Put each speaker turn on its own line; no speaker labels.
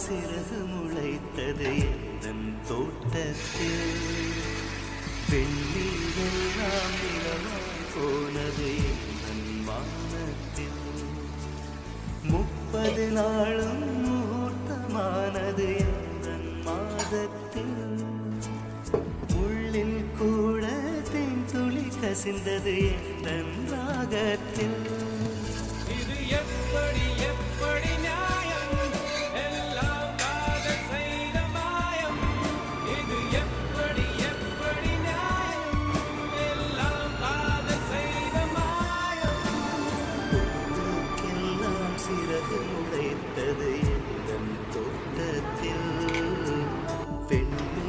சிறகு முளைத்தது எந்தன் தோட்டத்தில். வெள்ளீரெல்லாம் நிலவாய் போனது எந்தன் வானத்தில். 30 நாளும் முகூர்த்தமானது எந்தன் மாதத்தில். உள்ளில் கூட தேன் துளி கசிந்தது எந்தன் ராகத்தில்.
இது எப்படி எப்படி நியாயம்? எல்லாம் காதல் செய்த மாயம். இது எப்படி எப்படி நியாயம்? எல்லாம் காதல் செய்த மாயம்.
பூவுக்கெல்லாம் சிறகு முளைத்தது எந்தன் தோட்டத்தில். வெள்ளி